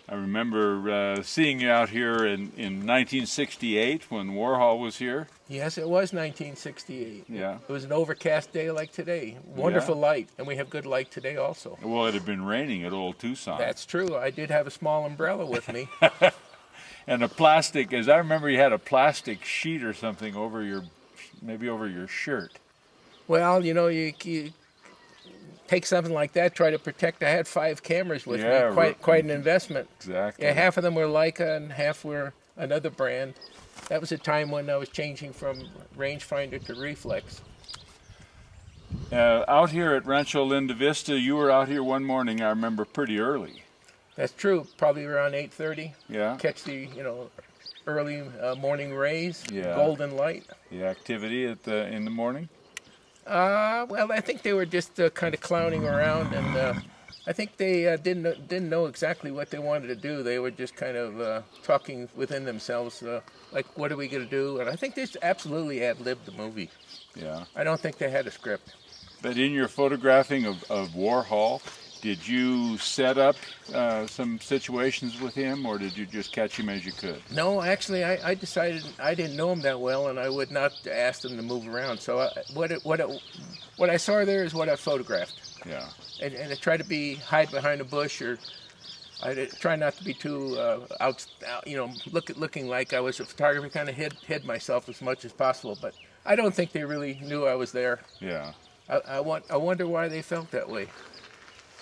I remember seeing you out here in 1968 when Warhol was here. Yes, it was 1968. Yeah. It was an overcast day like today. Wonderful light, and we have good light today also. Well, it had been raining at Old Tucson. That's true. I did have a small umbrella with me. And a plastic, as I remember, you had a plastic sheet or something over your, maybe over your shirt. Well, you know, you take something like that, try to protect. I had 5 cameras with me, quite an investment. Exactly. Yeah, half of them were Leica and half were another brand. That was a time when I was changing from rangefinder to reflex. Out here at Rancho Linda Vista, you were out here one morning, I remember, pretty early. That's true, probably around 8:30. Yeah. Catch the, early morning rays, Yeah. golden light. The activity in the morning? Well, I think they were just kind of clowning around, and I think they didn't know exactly what they wanted to do. They were just kind of talking within themselves, like, what are we going to do? And I think they absolutely ad-libbed the movie. Yeah. I don't think they had a script. But in your photographing of Warhol, did you set up some situations with him, or did you just catch him as you could? No, actually, I decided I didn't know him that well, and I would not ask him to move around. So what I saw there is what I photographed. Yeah. And I try to hide behind a bush, or I try not to be too looking like I was a photographer. Kind of hid myself as much as possible, but I don't think they really knew I was there. Yeah. I wonder why they felt that way.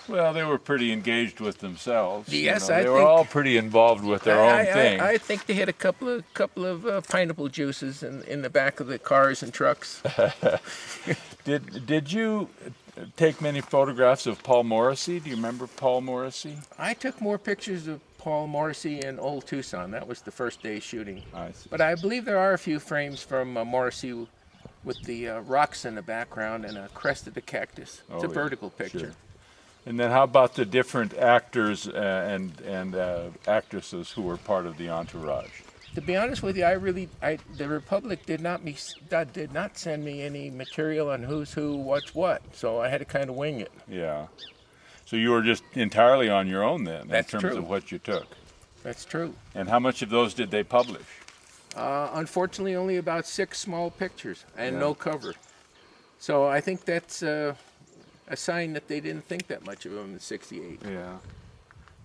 Well, they were pretty engaged with themselves. Yes, they were all pretty involved with their own thing. I think they had a couple of pineapple juices in the back of the cars and trucks. Did you take many photographs of Paul Morrissey? Do you remember Paul Morrissey? I took more pictures of Paul Morrissey in Old Tucson. That was the first day shooting. I see. But I believe there are a few frames from Morrissey with the rocks in the background and a crest of the cactus. It's a vertical picture. Sure. And then how about the different actors and actresses who were part of the entourage? To be honest with you, the Republic did not send me any material on who's who, what's what, so I had to kind of wing it. Yeah. So you were just entirely on your own then, in terms of what you took. That's true. And how much of those did they publish? Unfortunately, only about 6 small pictures and no cover. So I think that's a sign that they didn't think that much of him in '68. Yeah.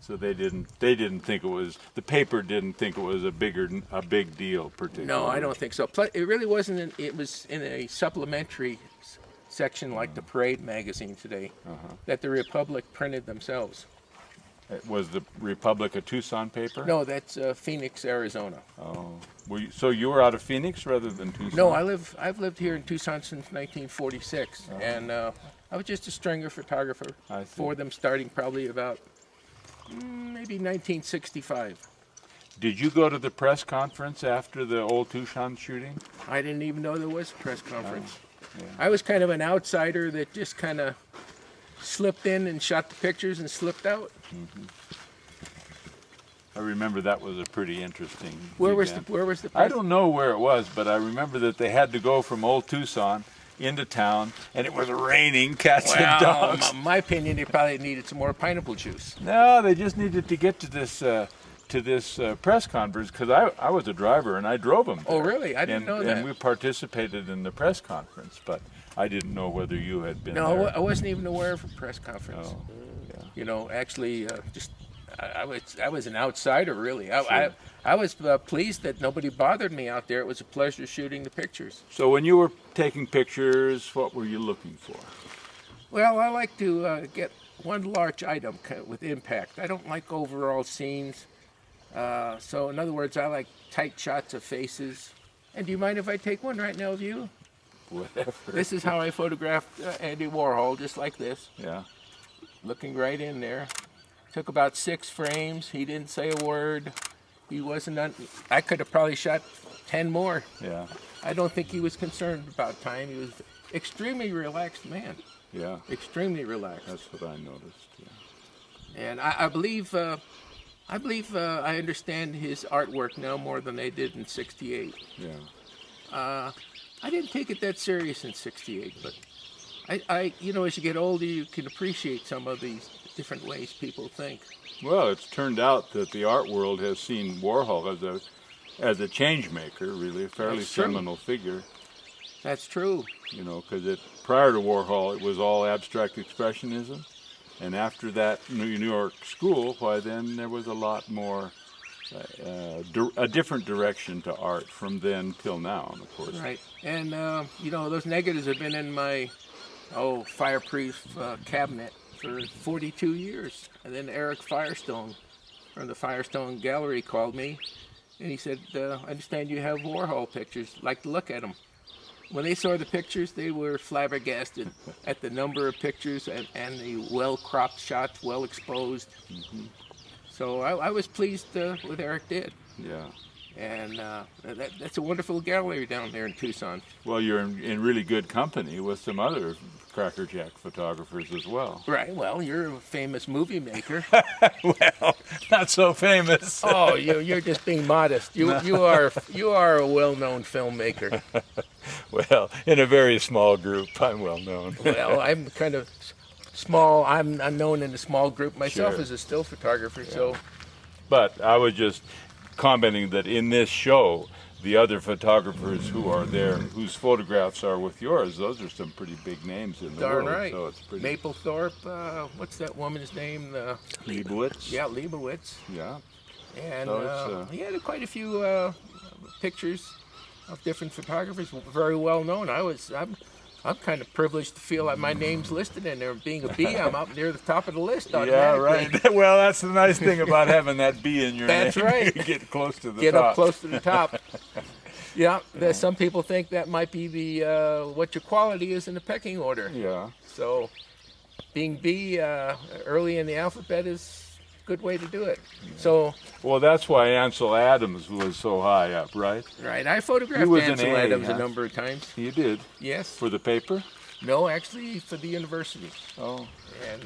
So they didn't think it was, the paper didn't think it was a big deal particularly. No, I don't think so. Plus, it really wasn't. It was in a supplementary section like the Parade magazine today that the Republic printed themselves. Was the Republic a Tucson paper? No, that's Phoenix, Arizona. Oh, so you were out of Phoenix rather than Tucson? No, I've lived here in Tucson since 1946, and I was just a stringer photographer for them, starting probably about maybe 1965. Did you go to the press conference after the Old Tucson shooting? I didn't even know there was a press conference. Yeah. I was kind of an outsider that just kind of slipped in and shot the pictures and slipped out. Mm-hmm. I remember that was a pretty interesting Where event. was the press? I don't know where it was, but I remember that they had to go from Old Tucson into town, and it was raining cats and dogs. In my opinion, they probably needed some more pineapple juice. No, they just needed to get to this press conference, because I was a driver and I drove them there. Oh, really? I didn't know that. And we participated in the press conference, but I didn't know whether you had been there. No, I wasn't even aware of a press conference. Oh, yeah. You know, actually, I was an outsider, really. Sure. I was pleased that nobody bothered me out there. It was a pleasure shooting the pictures. So when you were taking pictures, what were you looking for? Well, I like to get one large item with impact. I don't like overall scenes. So in other words, I like tight shots of faces. And do you mind if I take one right now of you? Whatever. This is how I photographed Andy Warhol, just like this. Yeah. Looking right in there. Took about 6 frames. He didn't say a word. He wasn't. I could have probably shot 10 more. Yeah. I don't think he was concerned about time. He was extremely relaxed man. Yeah. Extremely relaxed. That's what I noticed. Yeah. And I believe I understand his artwork now more than I did in '68. Yeah. I didn't take it that serious in '68, but I as you get older, you can appreciate some of these different ways people think. Well, it's turned out that the art world has seen Warhol as a change maker, really, a fairly That's true. seminal figure. That's true. You know, because prior to Warhol, it was all abstract expressionism, and after that New York school, why then there was a lot more, a different direction to art from then till now, of course. Right. And, you know, those negatives have been in my, fireproof cabinet for 42 years. And then Eric Firestone from the Firestone Gallery called me, and he said, I understand you have Warhol pictures. Like to look at them. When they saw the pictures, they were flabbergasted at the number of pictures and the well-cropped shots, well-exposed. Mm-hmm. So I was pleased with Eric did. Yeah. And that's a wonderful gallery down there in Tucson. Well, you're in really good company with some other crackerjack photographers as well. Right. Well, you're a famous movie maker. Well, not so famous. Oh, you're just being modest. You are a well-known filmmaker. Well, in a very small group, I'm well known. Well, I'm kind of small. I'm known in a small group myself Sure. as a still photographer. So But I was just commenting that in this show, the other photographers who are there, whose photographs are with yours, those are some pretty big names in the darn world. right. So it's pretty. Mapplethorpe. What's that woman's name? Leibowitz. Yeah, Leibowitz. Yeah. And So it's, he had quite a few pictures of different photographers, very well known. I'm kind of privileged to feel like my name's listed in there. Being a B, I'm up near the top of the list Yeah, automatically. right. Well, that's the nice thing about having that B in your That's name. right. You get close to the Get top. up close to the top. Yeah, some people think that might be the what your quality is in the pecking order. Yeah. So, being B early in the alphabet is a good way to do it. So, Well, that's why Ansel Adams was so high up, right? right, I photographed He was an Ansel A, Adams huh? a number of times. You did. Yes. For the paper? No, actually for the university. Oh. And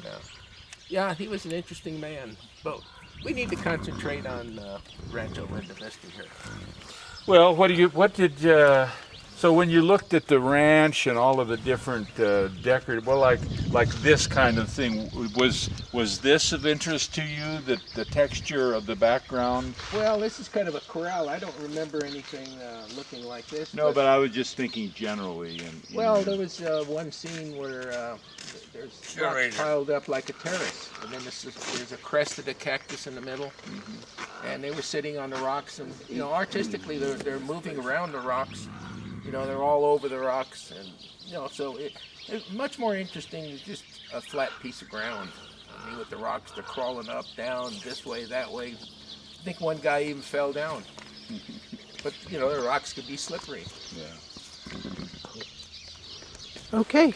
yeah, he was an interesting man. But we need to concentrate on Rancho and Vista here. Well, so when you looked at the ranch and all of the different decorative, well, like this kind of thing, was this of interest to you, the texture of the background? Well, this is kind of a corral. I don't remember anything looking like this. No, but I was just thinking generally. Well, there was one scene where there's rocks piled up like a terrace, and then there's a crest of the cactus in the middle, and they were sitting on the rocks, and artistically they're moving around the rocks. They're all over the rocks, and so it's much more interesting than just a flat piece of ground. I mean, with the rocks, they're crawling up, down, this way, that way. I think one guy even fell down. But the rocks could be slippery. Yeah. Okay.